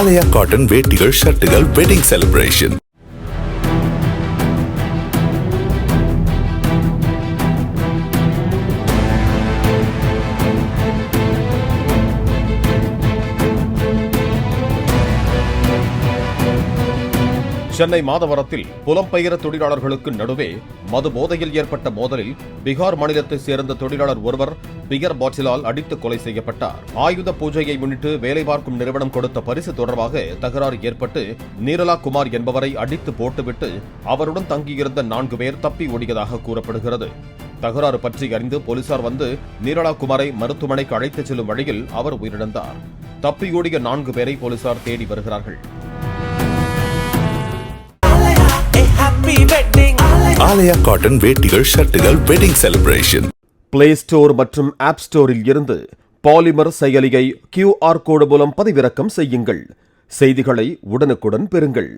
ஆலயா cotton வேட்டிகள் ஷர்ட்டுகள் wedding celebration. Chennai மாதவரத்தில் புலம்பெயர தொழிலாளர்களுக்கு நடுவே மது போதையில் ஏற்பட்ட மோதலில் பீகார் மாநிலத்தைச் சேர்ந்த தொழிலாளர் ஒருவர் பியர் பாட்டிலால் அடித்து கொலை செய்யப்பட்டார். ஆயுத பூஜையை முன்னிட்டு வேலை பார்க்கும் நிறுவனம் கொடுத்த பரிசு தொடர்பாக தகராறு ஏற்பட்டு நீரலா குமார் என்பவரை அடித்து போட்டுவிட்டு அவருடன் தங்கியிருந்த 4 பேர் தப்பி ஓடியதாக கூறப்படுகிறது. தகராறு பற்றி அறிந்து போலீசார் வந்து நீரலா குமாரை மருத்துவமனைக்கு அழைத்துச் செல்லும் வழியில் அவர் உயிரிழந்தார். தப்பியோடிய 4 பேரை போலீசார் தேடி வருகிறார்கள். ஆலயா காட்டன் வேட்டிகள் ஷர்ட்டுகள் வெட்டிங் செலிப்ரேஷன். பிளே ஸ்டோர் மற்றும் ஆப் ஸ்டோரில் இருந்து பாலிமர் செயலியை QR கோடு மூலம் பதிவிறக்கம் செய்யுங்கள். செய்திகளை உடனுக்குடன் பெறுங்கள்.